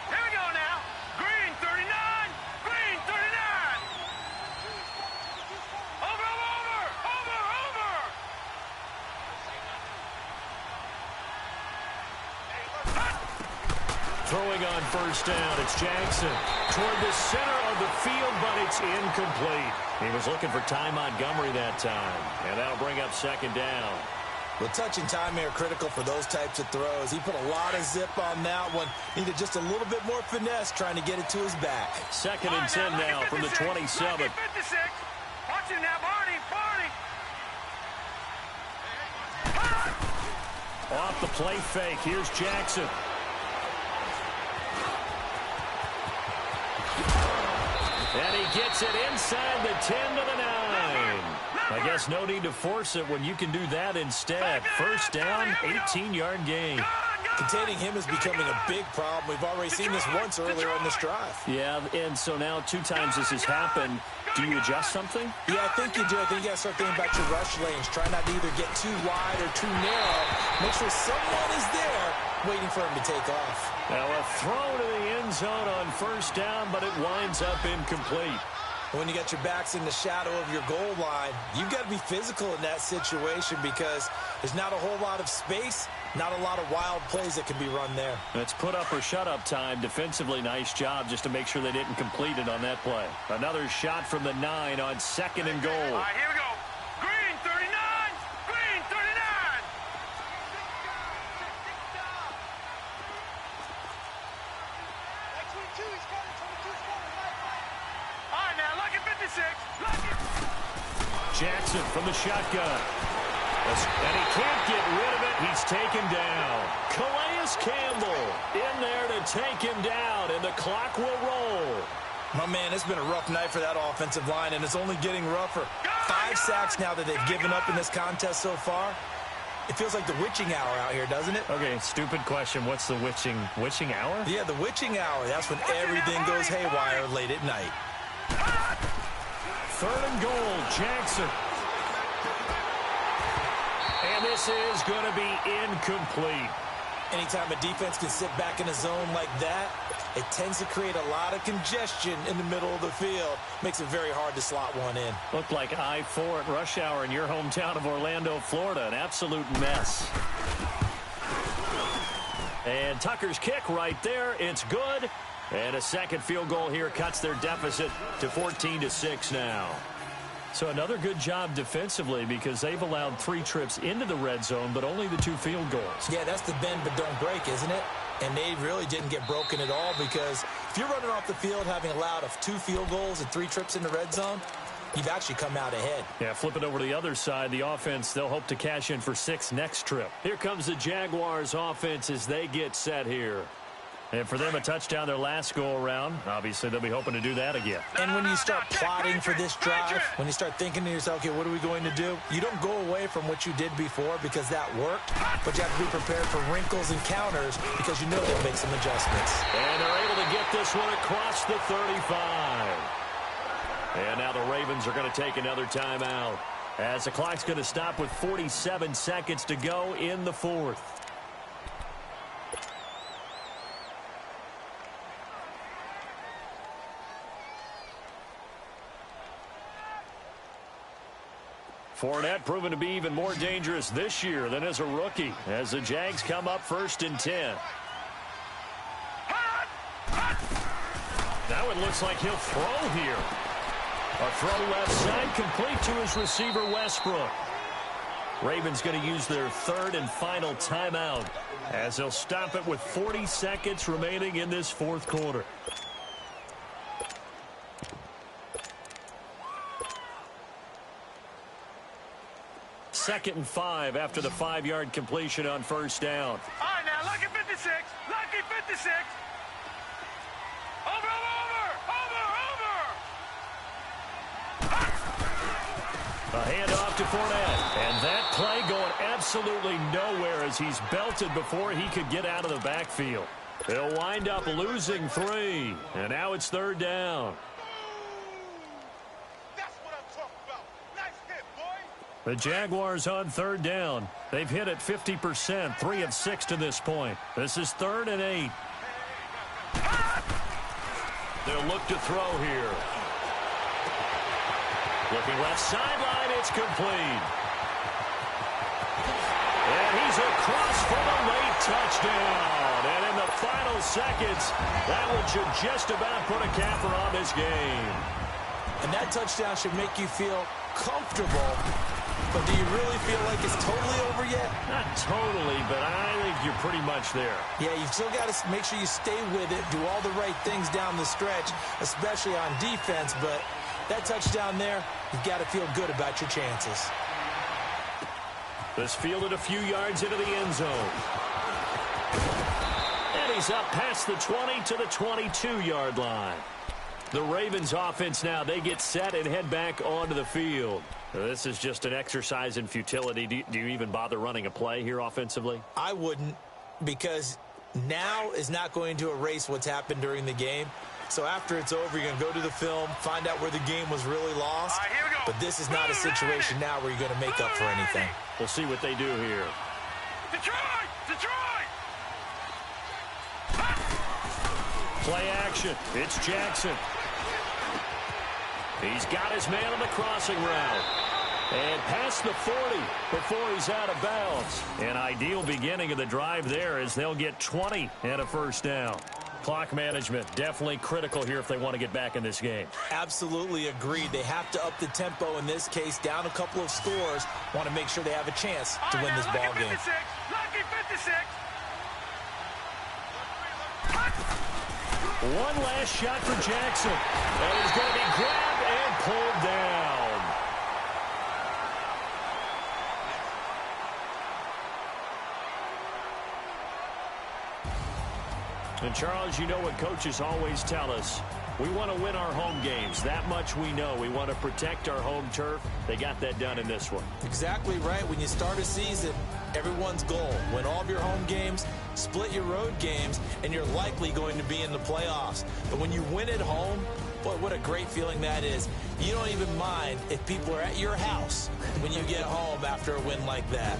Here we go now. Green 39. Green 39. Over, over, over, over. Throwing on 1st down, it's Jackson. Toward the center of the field, but it's incomplete. He was looking for Ty Montgomery that time, and that'll bring up 2nd down. Well, touch and timing are critical for those types of throws. He put a lot of zip on that one. Needed just a little bit more finesse trying to get it to his back. 2nd and 10 now from the 27. 56. Watch him now, Barney. Barney. Off the play fake, here's Jackson. And he gets it inside the 10 to the 9. I guess no need to force it when you can do that instead. 1st down, 18-yard gain. Containing him is becoming a big problem. We've already seen this once earlier on this drive. Yeah, and so now 2 times this has happened. Do you adjust something? Yeah, I think you do. I think you got to start thinking about your rush lanes. Try not to either get too wide or too narrow. Make sure someone is there waiting for him to take off. Now a throw to the end zone on 1st down, but it winds up incomplete. When you got your backs in the shadow of your goal line, you've got to be physical in that situation because there's not a whole lot of space, not a lot of wild plays that can be run there. It's put up or shut up time. Defensively, nice job just to make sure they didn't complete it on that play. Another shot from the 9 on 2nd and goal. All right, here we go. Green 39. Green 39. All right, now, lucky 56. Lucky. Jackson from the shotgun. And he can't get rid of it. He's taken down. Calais Campbell in there to take him down, and the clock will roll. My man, it's been a rough night for that offensive line, and it's only getting rougher. 5 sacks now that they've given up in this contest so far. It feels like the witching hour out here, doesn't it? Okay, stupid question. What's the witching hour? Yeah, the witching hour. That's when everything goes haywire late at night. 3rd and goal, Jackson. And this is going to be incomplete. Anytime a defense can sit back in a zone like that, it tends to create a lot of congestion in the middle of the field. Makes it very hard to slot one in. Looked like I-4 at rush hour in your hometown of Orlando, Florida. An absolute mess. And Tucker's kick right there. It's good. And a second field goal here cuts their deficit to 14-6 now. So another good job defensively because they've allowed 3 trips into the red zone, but only the 2 field goals. Yeah, that's the bend but don't break, isn't it? And they really didn't get broken at all because if you're running off the field having allowed 2 field goals and 3 trips in the red zone, you've actually come out ahead. Yeah, flip it over to the other side. The offense, they'll hope to cash in for 6 next trip. Here comes the Jaguars offense as they get set here. And for them, a touchdown their last go-around. Obviously, they'll be hoping to do that again. And when you start plotting for this drive, when you start thinking to yourself, okay, what are we going to do? You don't go away from what you did before because that worked, but you have to be prepared for wrinkles and counters because you know they'll make some adjustments. And they're able to get this one across the 35. And now the Ravens are going to take another timeout as the clock's going to stop with 47 seconds to go in the 4th. Fournette proven to be even more dangerous this year than as a rookie as the Jags come up 1st and 10. Now it looks like he'll throw here. A throw left side complete to his receiver Westbrook. Ravens going to use their 3rd and final timeout as they'll stop it with 40 seconds remaining in this 4th quarter. Second and 5 after the 5-yard completion on 1st down. All right, now, lucky 56. Lucky 56. Over. A handoff to Fournette. And that play going absolutely nowhere as he's belted before he could get out of the backfield. They'll wind up losing 3. And now it's 3rd down. The Jaguars on 3rd down. They've hit it 50%, 3 of 6 to this point. This is 3rd and 8. They'll look to throw here. Looking left sideline, it's complete. And he's across for the late touchdown. And in the final seconds, that one should just about put a capper on this game. And that touchdown should make you feel comfortable. But do you really feel like it's totally over yet? Not totally, but I think you're pretty much there. Yeah, you've still got to make sure you stay with it, do all the right things down the stretch, especially on defense. But that touchdown there, you've got to feel good about your chances. This fielded a few yards into the end zone. And he's up past the 20 to the 22-yard line. The Ravens offense now, they get set and head back onto the field. This is just an exercise in futility. Do you even bother running a play here offensively? I wouldn't, because now is not going to erase what's happened during the game. So after it's over, you're going to go to the film, find out where the game was really lost. All right, here we go. But this is not a situation now where you're going to make up for anything. We'll see what they do here. Detroit! Detroit! Play action. It's Jackson. He's got his man on the crossing route. And past the 40 before he's out of bounds. An ideal beginning of the drive there as they'll get 20 and a 1st down. Clock management definitely critical here if they want to get back in this game. Absolutely agreed. They have to up the tempo in this case, down a couple of scores. Want to make sure they have a chance to win this ball game. Lucky 56. One last shot for Jackson. And he's going to be grabbed and pulled down. And, Charles, you know what coaches always tell us. We want to win our home games. That much we know. We want to protect our home turf. They got that done in this one. Exactly right. When you start a season, everyone's goal: win all of your home games, split your road games, and you're likely going to be in the playoffs. But when you win at home, boy, what a great feeling that is. You don't even mind if people are at your house when you get home after a win like that.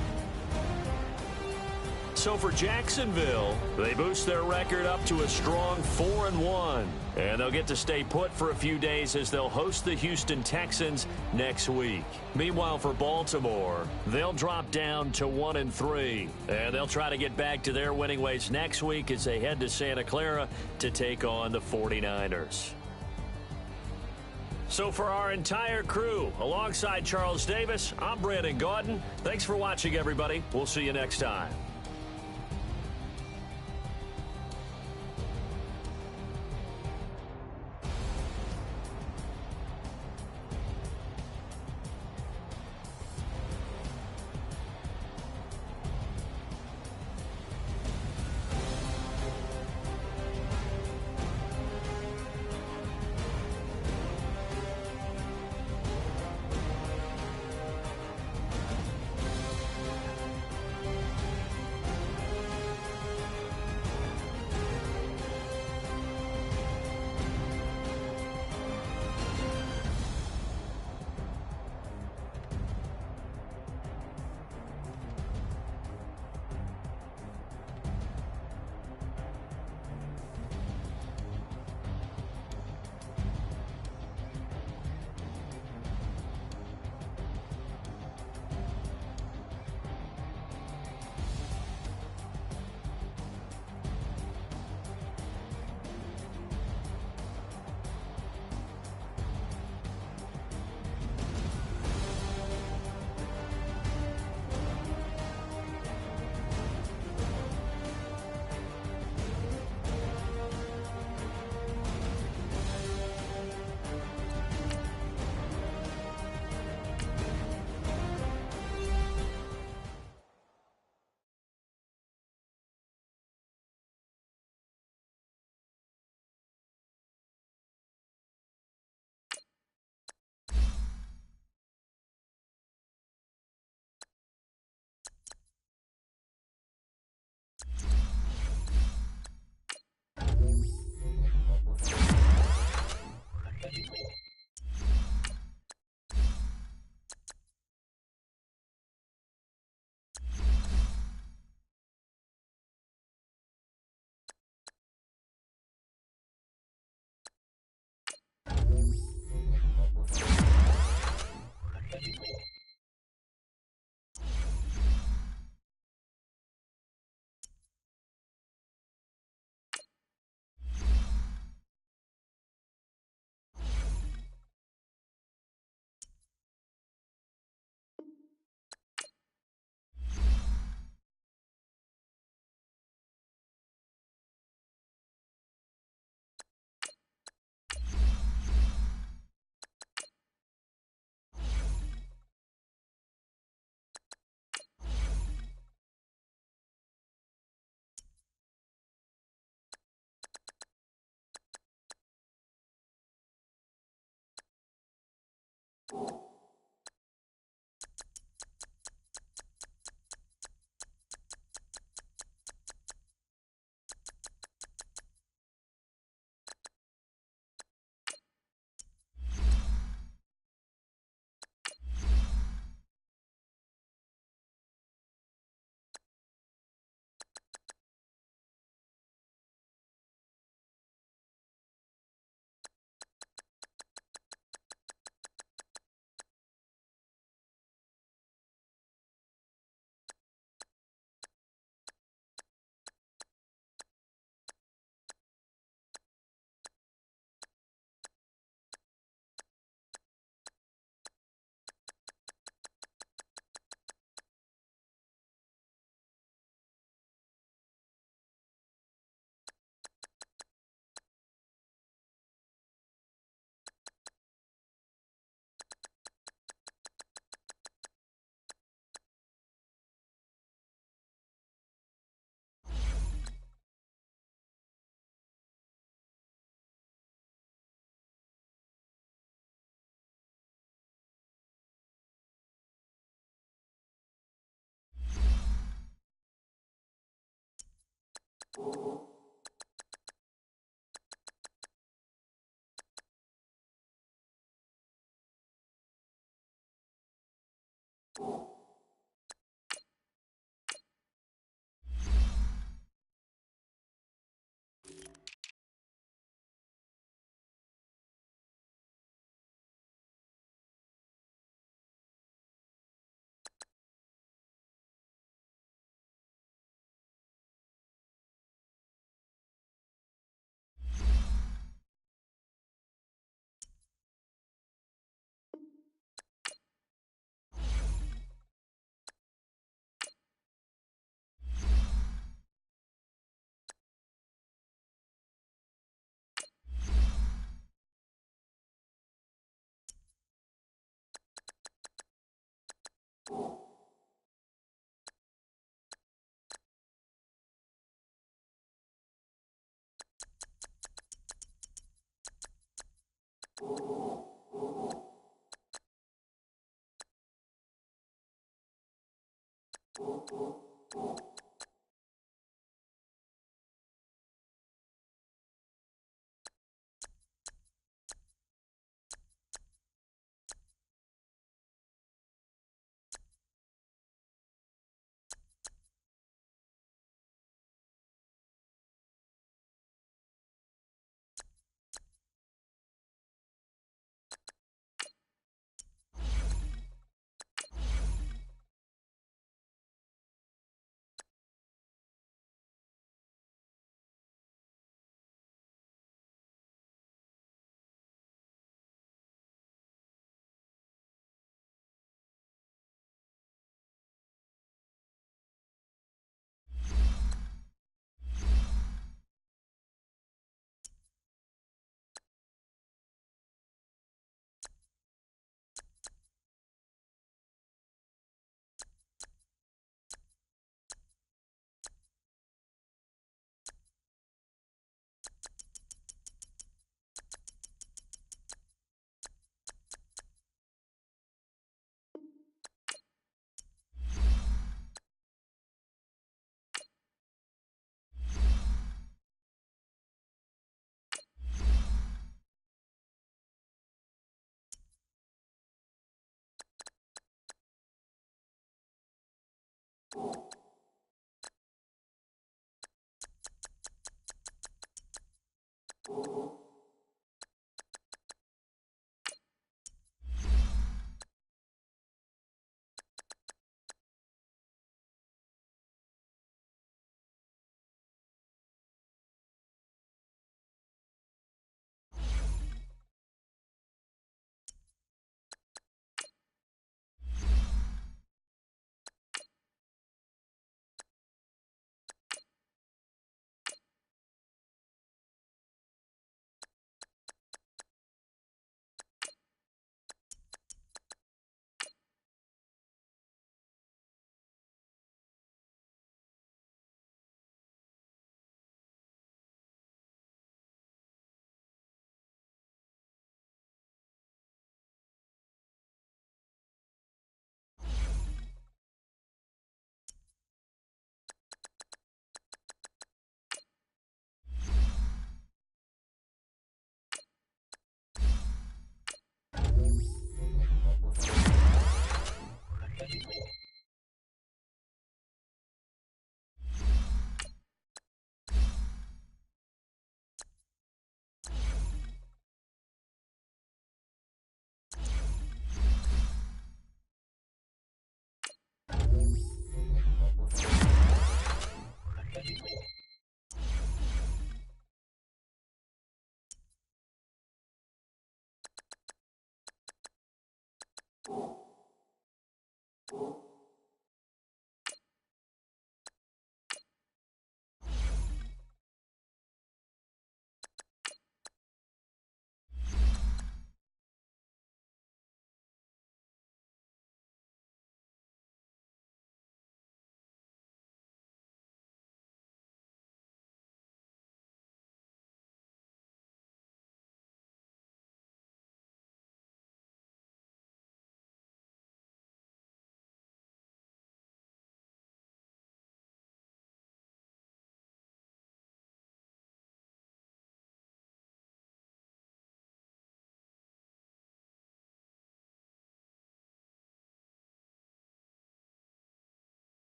So for Jacksonville, they boost their record up to a strong 4-1. And they'll get to stay put for a few days as they'll host the Houston Texans next week. Meanwhile, for Baltimore, they'll drop down to 1-3. And they'll try to get back to their winning ways next week as they head to Santa Clara to take on the 49ers. So for our entire crew, alongside Charles Davis, I'm Brandon Gaudin. Thanks for watching, everybody. We'll see you next time.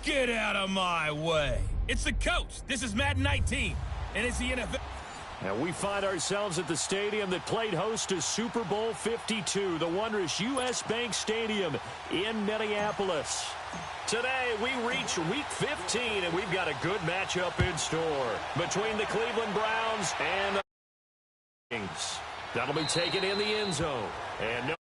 Get out of my way. It's the coach. This is Madden 19, and it's the NFL. And we find ourselves at the stadium that played host to Super Bowl 52, the wondrous U.S. Bank Stadium in Minneapolis. Today, we reach Week 15, and we've got a good matchup in store between the Cleveland Browns and the Kings. That'll be taken in the end zone. And no